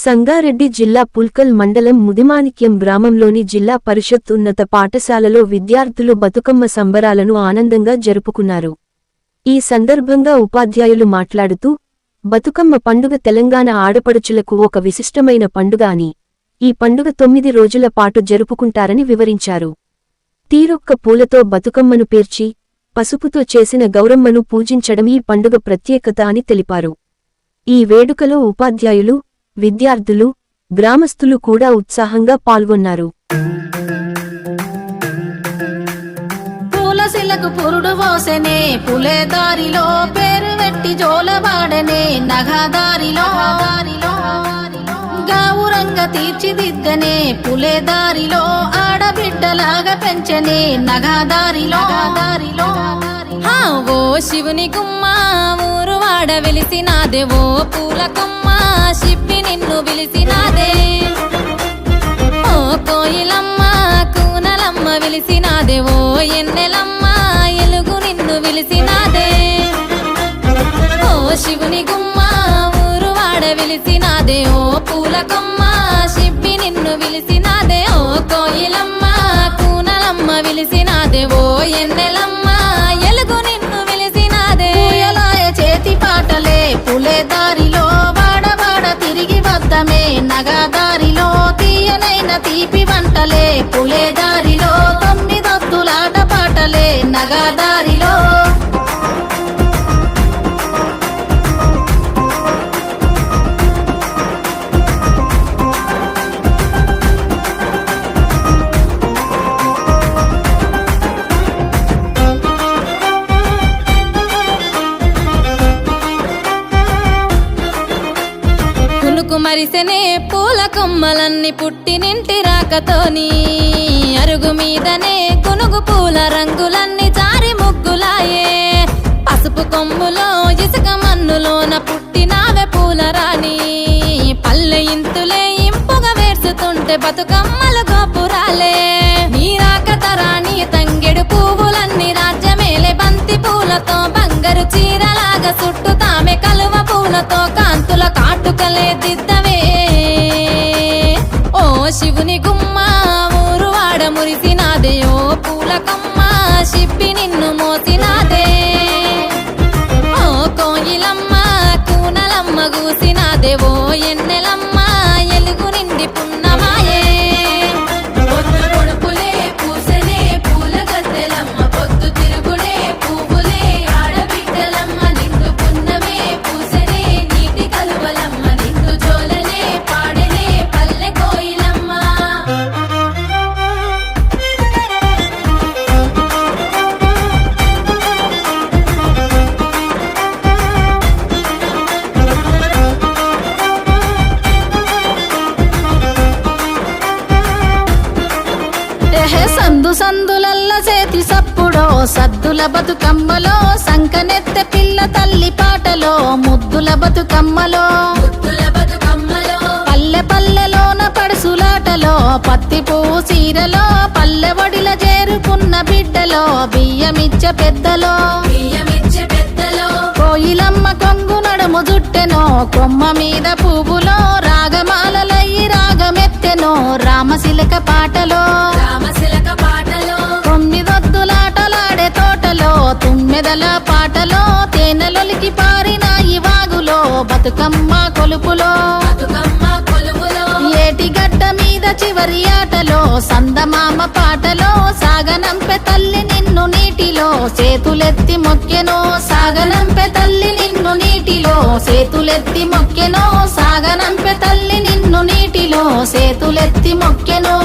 సంగారెడ్డి జిల్లా పుల్కల్ మండలం ముదిమాణిక్యం గ్రామంలోని జిల్లా పరిషత్ ఉన్నత పాఠశాలలో విద్యార్థులు బతుకమ్మ సంబరాలను ఆనందంగా జరుపుకున్నారు. ఈ సందర్భంగా ఉపాధ్యాయులు మాట్లాడుతూ, బతుకమ్మ పండుగ తెలంగాణ ఆడపడుచులకు ఒక విశిష్టమైన పండుగ అని, ఈ పండుగ 9 రోజుల పాటు జరుపుకుంటారని వివరించారు. తీరొక్క పూలతో బతుకమ్మను పేర్చి, పసుపుతో చేసిన గౌరమ్మను పూజించడం ఈ పండుగ ప్రత్యేకత అని తెలిపారు. ఈ వేడుకలో ఉపాధ్యాయులు, విద్యార్థులు, గ్రామస్తులు కూడా ఉత్సాహంగా పాల్గొన్నారు. పూలసిలకు పురుడు పోసెనే, పులేదారిలో పేరు వెట్టి జోలవాడనే, నగదారిలో గావురంగా తీర్చిదిద్దనే, పులేదారిలో ఆడబిడ్డలాగా పెంచనే, నగదారిలో ఓ శివుని గుమ్మ ఊరు వాడ వెలిసినాదే, ఓ పూల కొమ్మ శిప్పి నిన్ను విలిసినాదే, ఓ కోయిలమ్మ కూనలమ్మ విలిసినాదే, ఓ ఎన్నెలమ్మ ఎలుగు నిన్ను విలిసినాదే, ఓ శివుని గుమ్మ ఊరు వాడ వెలిసినాదే, ఓ పూల కొమ్మ శిప్పి నిన్ను విలిసినాదే, ఓ కోయిలమ్మ కూనలమ్మ విలిసినాదే, ఓ ఎన్నెలమ్మ ఎలుగు నిన్ను విలిసినాదే. పూయలాయ చేతి పాటలే, పులేదారిలో వాడవాడ తిరిగి వద్దమే, నగదారిలో తీయనైన తీపి వంటలే, పులేదారిలో 9 ఒత్తులాట పాటలే, నగదారిలో మరిసెనే పూల కొమ్మలన్నీ పుట్టినింటి రాకతోని, అరుగు మీదనే కొనుగు పూల రంగులన్నీ జారి ముగ్గులాయే, పసుపు కొమ్ములో ఇసుక మన్నులోన పుట్టినావే పూల రాణి, పల్లె ఇంతులే ఇంపుగా వేర్చుతుంటే బతుకమ్మలు గోపురాలే, నీ రాకతరాని తంగెడు పువ్వులన్నీ రాజ్యమేలే, బంతి పూలతో బంగారు చీరలాగా చుట్టుతామె, కలువ పూలతో కాంతుల కాటుకలే దిద్దవే, ఓ శివుని గుమ్మ ఊరు వాడ మురిసినాదే, ఓ పూల కొమ్మ శిప్పి నిన్ను మోసినాదే, ఓ కోయిలమ్మ కూనలమ్మ గూసినాదే, ఓ ఎన్నెలమ్మ ఎలుగు నిండి పున్నమాయే, పొడుపులే పూసనే పూల గద్దెలమ్మ, పొద్దు తిరుగుడే పువ్వులే ఆడబిడ్డలమ్మ, నిండు పున్నమే పూసనే నీటి కలువలమ్మ, నిండు జోలనే పాడనే పల్లె కోయిలమ్మ. సందు సందులల్ల చేతి సప్పుడో, సద్దుల బతుకమ్మలో సంకనెత్తె పిల్ల తల్లి పాటలో, ముద్దుల బతుకమ్మలో పల్లె పల్లెలోన పడుసులాటలో, పత్తి పువ్వు చీరలో పల్లె వడిల చేరుకున్న బిడ్డలో, బియ్యమిచ్చే పెద్దలో కోయిలమ్మ కొంగు నడుము జుట్టెనో, కొమ్మ మీద పువ్వులో రాగమాలలయ్యి రాగమెత్తెనో, రామశిలక పాటలో 9 ఒత్తులాటలాడే తోటలో, తుమ్మెదల పాటలో తేనెలొలికి పారిన ఈ వాగులో, బతుకమ్మ కొలుపులో ఏటిగడ్డ మీద చివరి ఆటలో, సందమామ పాటలో సాగనంపె తల్లి నిన్ను నీటిలో, చేతులెత్తి మొక్కెనో సాగనంపె తల్లి నిన్ను నీటిలో, చేతులెత్తి మొక్కెనో సాగనంపె తల్లి నిన్ను నీటిలో, చేతులెత్తి మొక్కెనో.